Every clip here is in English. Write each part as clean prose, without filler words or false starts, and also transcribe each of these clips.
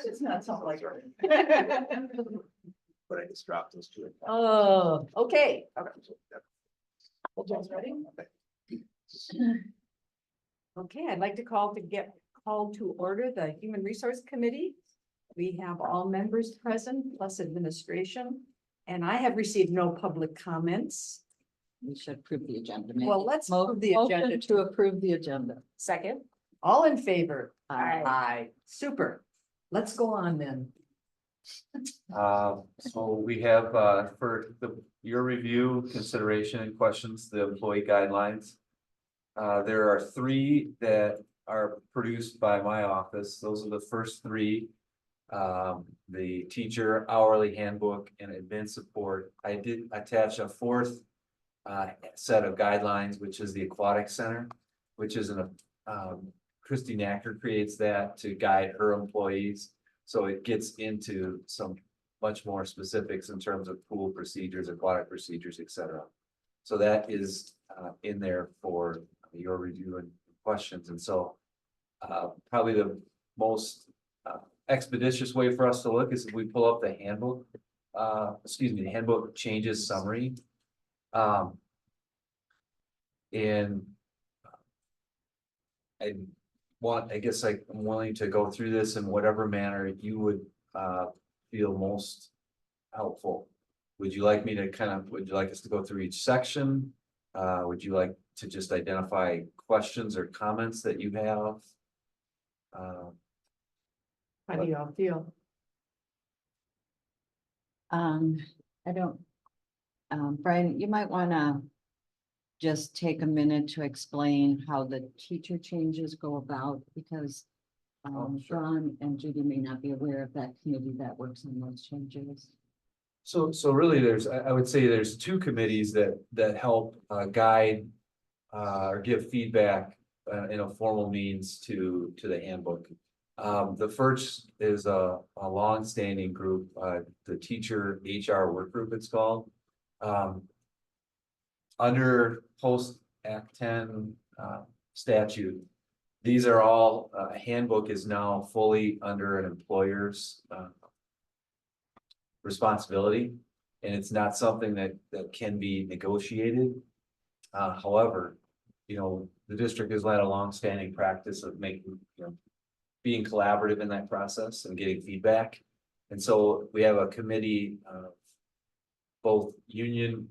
That does not sound like her. But I just dropped those two. Oh, okay. You guys ready? Okay, I'd like to get called to order the Human Resource Committee. We have all members present plus administration, and I have received no public comments. We should approve the agenda. maybe. Well, let's approve the Motion agenda. to approve the agenda. Second, all in favor? Aye. Aye. Super. Let's go on then. So we have, for your review, consideration and questions, the employee guidelines. There are 3 that are produced by my office. Those are the first 3. The teacher hourly handbook and admin support. I did attach a 4th set of guidelines, which is the aquatic center, which is Christy Nacker creates that to guide her employees. So it gets into some much more specifics in terms of pool procedures, aquatic procedures, etc. So that is in there for your review and questions. And so probably the most expeditious way for us to look is if we pull up the handbook, the handbook changes summary. And I guess I'm willing to go through this in whatever manner you would feel most helpful. Would you like me to would you like us to go through each section? Would you like to just identify questions or comments that you have? How do y'all feel? I don't, Brian, you might want to just take a minute to explain how the teacher changes go about, because Sure. John and Judy may not be aware of that committee that works on those changes. So really I would say there's 2 committees that help guide or give feedback in a formal means to the handbook. The first is a long-standing group, the teacher HR work group it's called. Under post Act 10 statute, these are all, handbook is now fully under an employer's responsibility, and it's not something that can be negotiated. However, the district has had a long-standing practice of being collaborative in that process and getting feedback. And so we have a committee of both union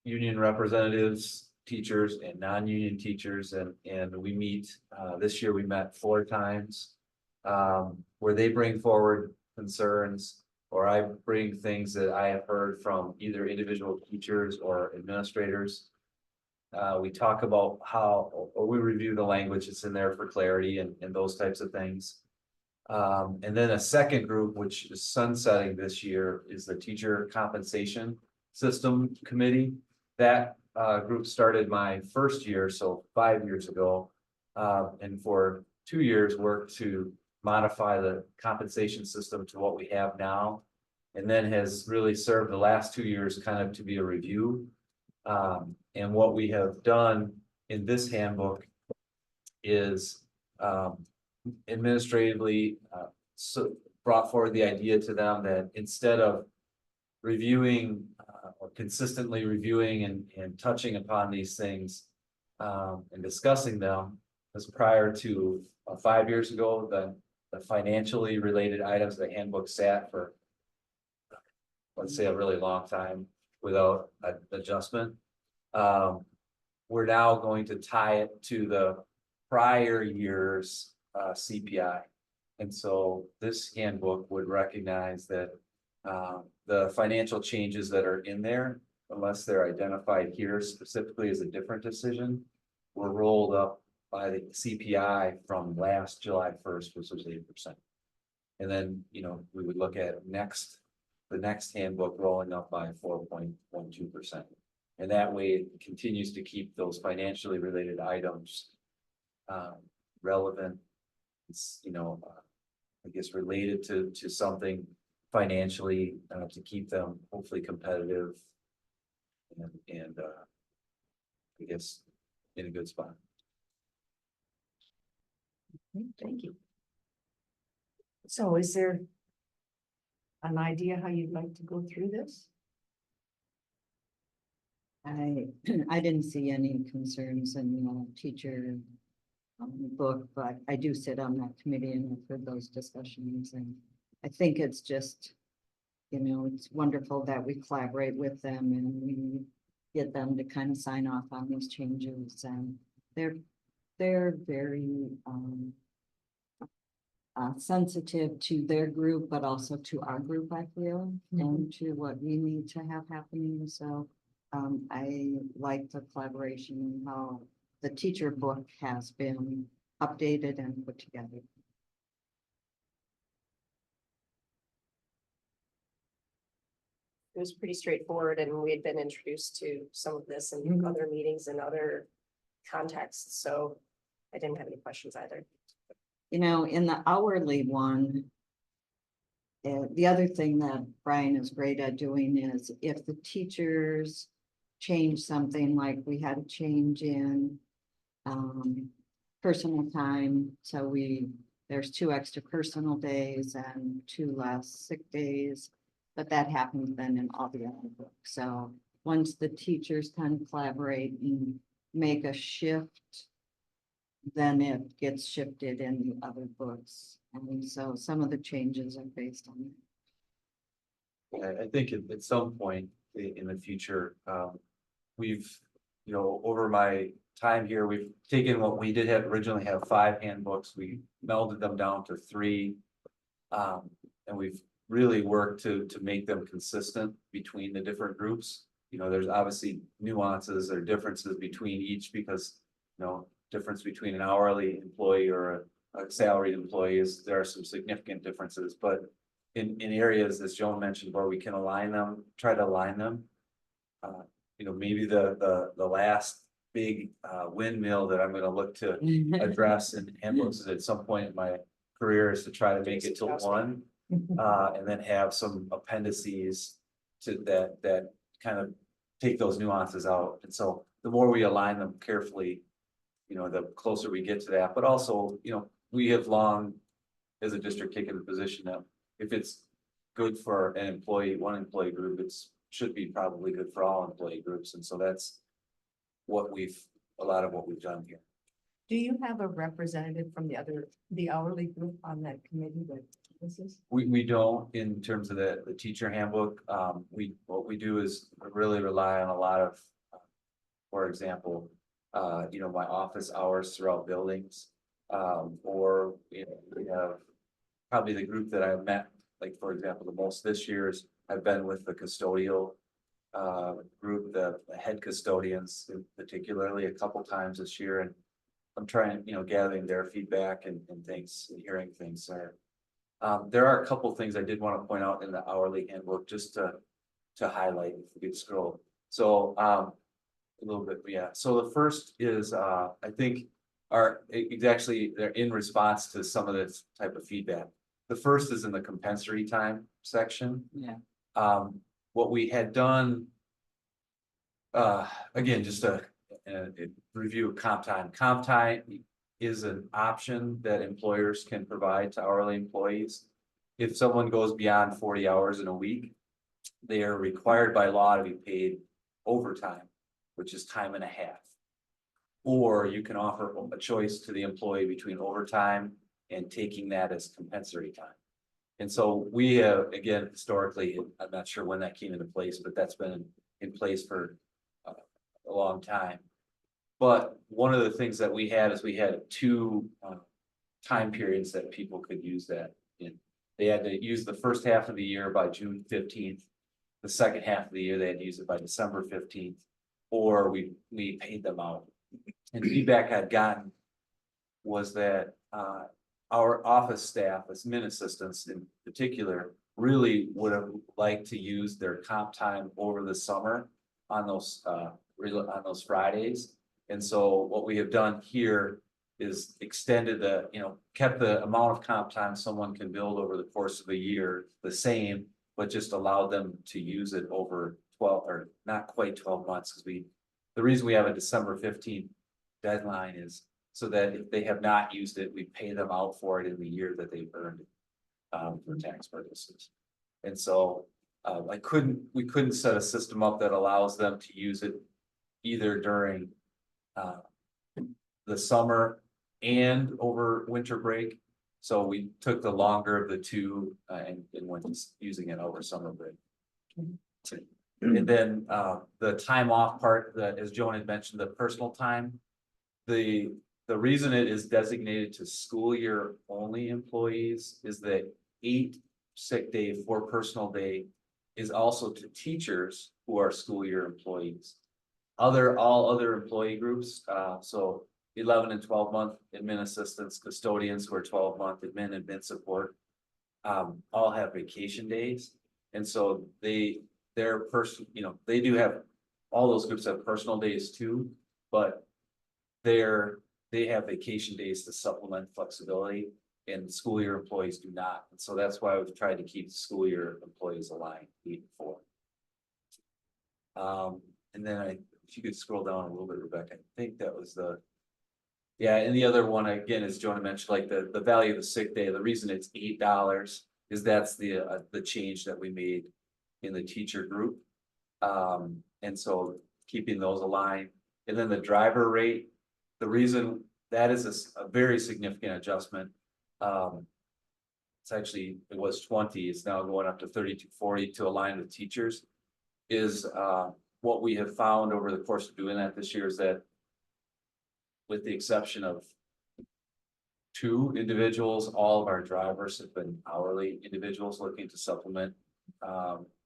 representatives, teachers and non-union teachers, and we meet, this year we met 4 times, where they bring forward concerns, or I bring things that I have heard from either individual teachers or administrators. We talk about or we review the language that's in there for clarity and those types of things. And then a second group, which is sunsetting this year, is the Teacher Compensation System Committee. That group started my first year, so 5 years ago, and for 2 years worked to modify the compensation system to what we have now, and then has really served the last 2 years kind of to be a review. And what we have done in this handbook is administratively brought forward the idea to them that instead of reviewing or consistently reviewing and touching upon these things and discussing them, as prior to 5 years ago, the financially related items, the handbook sat for, let's say, a really long time without an adjustment. We're now going to tie it to the prior year's CPI. And so this handbook would recognize that the financial changes that are in there, unless they're identified here specifically as a different decision, were rolled up by the CPI from last July 1st, which was 8%. And then, we would look at the next handbook rolling up by 4.12%. And that way it continues to keep those financially related items relevant. It's, I guess related to something financially to keep them hopefully competitive and I guess in a good spot. Thank you. So is there an idea how you'd like to go through this? I, I didn't see any concerns in the teacher book, but I do sit on that committee and I've heard those discussions, and I think it's just, it's wonderful that we collaborate with them and we get them to kind of sign off on these changes, and they're very sensitive to their group, but also to our group, I feel, and to what we need to have happening. So I like the collaboration and how the teacher book has been updated and put together. It was pretty straightforward, and we had been introduced to some of this in Mhm. other meetings and other contexts, so I didn't have any questions either. In the hourly one, the other thing that Brian is great at doing is if the teachers change something, like we had a change in personal time, so there's 2 extra personal days and 2 less sick days, but that happens then in all the other books. So once the teachers kind of collaborate and make a shift, then it gets shifted in the other books. And so some of the changes are based on that. I think at some point in the future, we've, over my time here, we've taken what we did originally have 5 handbooks, we melded them down to 3. And we've really worked to make them consistent between the different groups. There's obviously nuances or differences between each because, difference between an hourly employee or a salaried employee there are some significant differences, but in areas, as Joan mentioned, where we can try to align them. Maybe the last big windmill that I'm going to look to address in handbooks is at some point in my career is to try to make it to 1, and then have some appendices to that kind of take those nuances out. And so the more we align them carefully, the closer we get to that. But also, we have long, as a district, taken the position that if it's good for one employee group, should be probably good for all employee groups. And so that's a lot of what we've done here. Do you have a representative from the hourly group on that committee that this is? We don't, in terms of the teacher handbook. What we do is really rely on a lot of, for example, my office hours throughout buildings. Or we have probably the group that I've met, like, for example, the most this year is I've been with the custodial group, the head custodians particularly a couple times this year, and I'm trying, gathering their feedback and things and hearing things there. There are a couple things I did want to point out in the hourly handbook just to highlight if we could scroll. So a little bit, yeah. So the first is I think they're in response to some of this type of feedback. The first is in the compensatory time section. Yeah. What we had done, again, just a review of comp time. Comp time is an option that employers can provide to hourly employees. If someone goes beyond 40 hours in a week, they are required by law to be paid overtime, which is time and a half. Or you can offer a choice to the employee between overtime and taking that as compensatory time. And so we have, again, historically, I'm not sure when that came into place, but that's been in place for a long time. But one of the things that we had is we had 2 time periods that people could use that in. They had to use the first half of the year by June 15th. The second half of the year, they had to use it by December 15th, or we paid them out. And feedback I'd gotten was that our office staff, as admin assistants in particular, really would have liked to use their comp time over the summer on those Fridays. And so what we have done here is extended kept the amount of comp time someone can build over the course of a year the same, but just allowed them to use it over 12 or not quite 12 months. Because the reason we have a December 15th deadline is so that if they have not used it, we pay them out for it in the year that they've earned it. for tax purposes. And so, we couldn't set a system up that allows them to use it either during, the summer and over winter break. So we took the longer of the two, and went using it over summer break. And then, the time off part, that, as Joan had mentioned, the personal time. The reason it is designated to school year only employees is that 8 sick day for personal day is also to teachers who are school year employees. All other employee groups, so 11 and 12-month admin assistants, custodians who are 12-month admin support, all have vacation days. And so their person, they do have, all those groups have personal days too, but they have vacation days to supplement flexibility, and school year employees do not. And so that's why we've tried to keep the school year employees aligned, 8 and 4. And then if you could scroll down a little bit, Rebecca, I think that was yeah, and the other one, again, as Jonah mentioned, like the value of the sick day, the reason it's $8 is that's the change that we made in the teacher group. And so keeping those aligned, and then the driver rate, the reason that is a very significant adjustment. It was 20, it's now going up to 32.40 to align with teachers. Is what we have found over the course of doing that this year is that, with the exception of 2 individuals, all of our drivers have been hourly individuals looking to supplement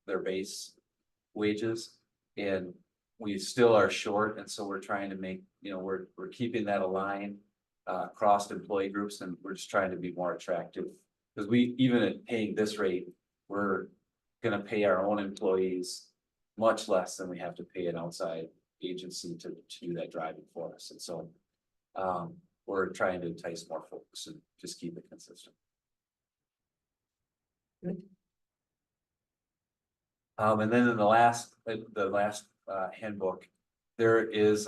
their base wages. And we still are short, and so we're trying to make, we're keeping that aligned across employee groups, and we're just trying to be more attractive. Because even at paying this rate, we're gonna pay our own employees much less than we have to pay an outside agency to do that driving for us. And so we're trying to entice more folks and just keep it consistent. Good. And then in the last handbook, there is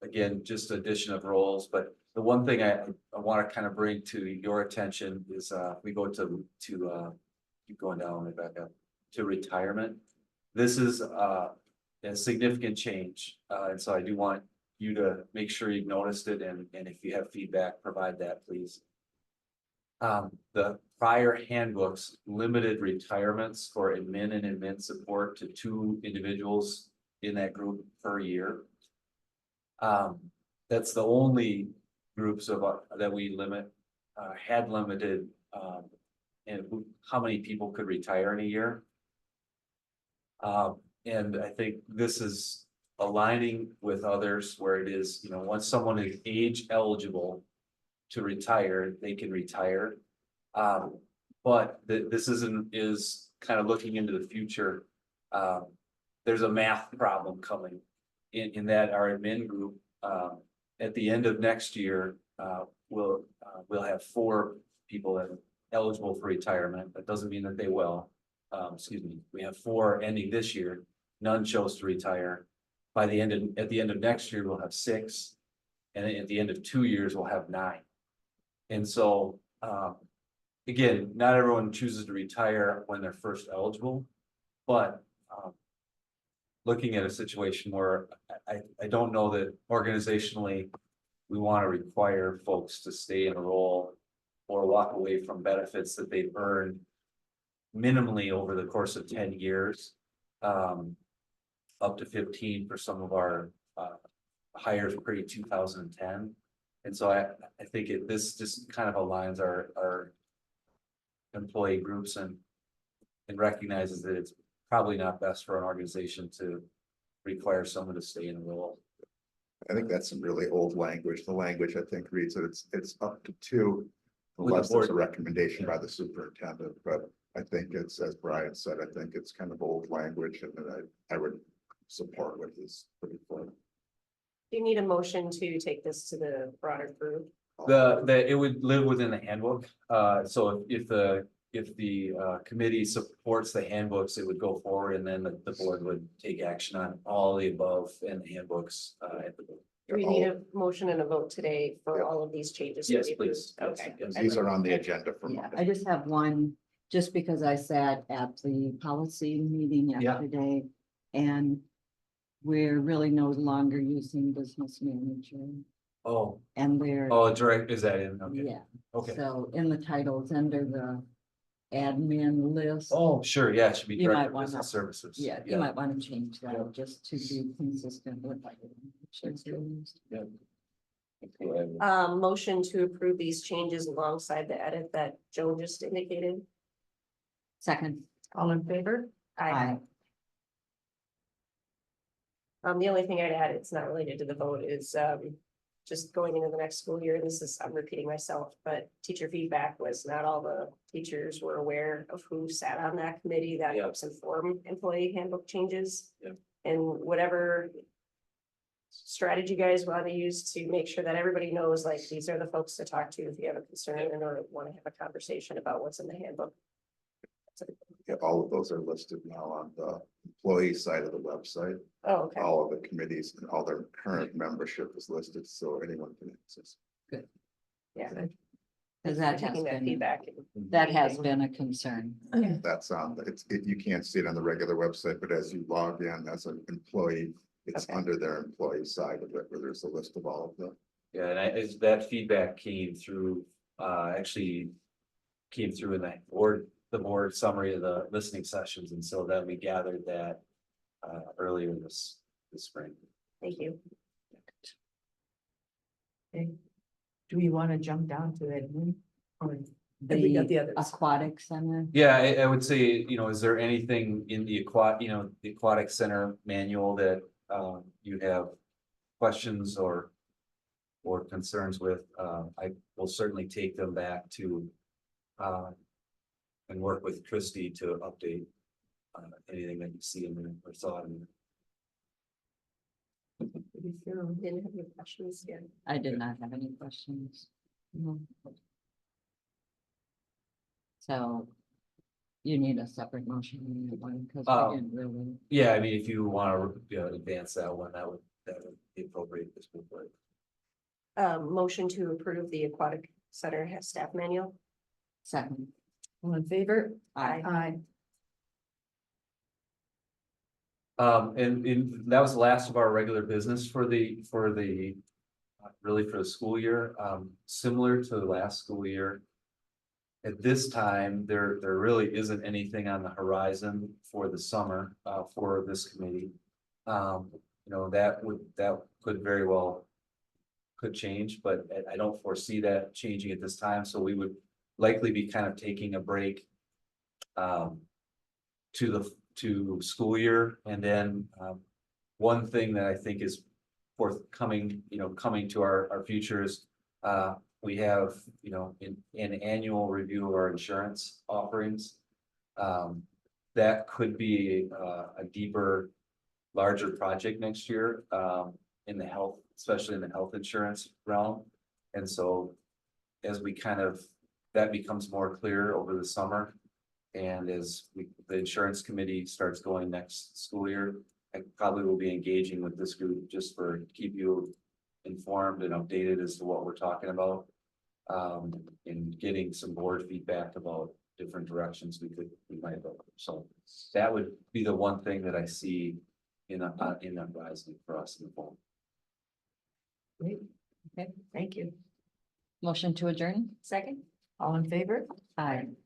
again, just addition of roles. But the one thing I want to kind of bring to your attention is we go to keep going down, Rebecca, to retirement. This is a significant change, and so I do want you to make sure you've noticed it, and if you have feedback, provide that, please. The prior handbooks limited retirements for admin and admin support to 2 individuals in that group per year. That's the only groups that we had limited, and how many people could retire in a year. And I think this is aligning with others where it is, once someone is age eligible to retire, they can retire. But this is kind of looking into the future. There's a math problem coming in that our admin group, at the end of next year, we'll have 4 people that are eligible for retirement. That doesn't mean that they will. We have 4 ending this year. None chose to retire. At the end of next year, we'll have 6, and at the end of 2 years, we'll have 9. And so, again, not everyone chooses to retire when they're first eligible, but looking at a situation where I don't know that organizationally we want to require folks to stay in a role or walk away from benefits that they've earned minimally over the course of 10 years, up to 15 for some of our hires pre-2010. And so I think this just kind of aligns our employee groups and recognizes that it's probably not best for an organization to require someone to stay in a role. I think that's some really old language. The language, I think, reads that it's up to 2 With the unless there's a board. recommendation by the superintendent. But I think it's, as Brian said, I think it's kind of old language, and I would support what he's putting forward. Do you need a motion to take this to the broader group? It would live within the handbook. So if the committee supports the handbooks, it would go forward, and then the board would take action on all the above and the handbooks at the board. Do we need a motion and a vote today for all of these changes? to Yes, be approved? please. Yes, Okay. yes. These are on the agenda for Yeah, Monday. I just have one, just because I sat at the policy meeting Yeah. yesterday. And we're really no longer using business manager Oh, and they're, direct, is that in? Okay, yeah. okay. So in the title, it's under the admin list. Oh, sure, yeah, it should be You might director of wanna- business services. Yeah, you might want to change Yeah. that just to be consistent with. like, insurance rules. Motion to approve these changes alongside the edit that Joan just indicated. Second. All in favor? Aye. The only thing I'd add, it's not related to the vote, is just going into the next school year, this is, I'm repeating myself, but teacher feedback was not all the teachers were aware of who sat on that committee. That Yeah. helps inform employee handbook changes. Yeah. And whatever strategy you guys want to use to make sure that everybody knows, like, these are the folks to talk to if you have a concern and or want to have a conversation about what's in the handbook. Yeah, all of those are listed now on the employee side of the website. Oh, okay. All of the committees and all their current membership is listed, so anyone can access. Yeah. Because Thanks that for has taking that been, feedback. that has been a concern. That's on, you can't see it on the regular website, but as you log in as an employee, it's Okay. under their employee side of it, where there's a list of all of them. Yeah, and that feedback came through, actually came through in the board summary of the listening sessions, and so then we gathered that earlier this spring. Thank you. Okay. Do we want to jump down to admin? Or have we got the others? Aquatic center. Yeah, I would say, is there anything in the the aquatic center manual that you have questions or concerns with? I will certainly take them back to and work with Christie to update anything that you see in there or saw in there. Didn't have any questions yet. I did not have any questions. No. So you need a separate motion on that one because we didn't really. Yeah, I mean, if you want to advance that one, that would be appropriate at this point. Motion to approve the aquatic center staff manual. Second. All in favor? Aye. Aye. And that was the last of our regular business for the really for the school year, similar to the last school year. At this time, there really isn't anything on the horizon for the summer, for this committee. That could very well could change, but I don't foresee that changing at this time, so we would likely be kind of taking a break to school year. And then one thing that I think is forthcoming, coming to our futures, we have, an annual review of our insurance offerings. That could be a deeper, larger project next year in the health, especially in the health insurance realm. And so as we that becomes more clear over the summer. And as the insurance committee starts going next school year, I probably will be engaging with this group just keep you informed and updated as to what we're talking about. And getting some board feedback about different directions we might go. So that would be the one thing that I see in the horizon for us in the fall. Great. Okay, thank you. Motion to adjourn. Second. All in favor? Aye.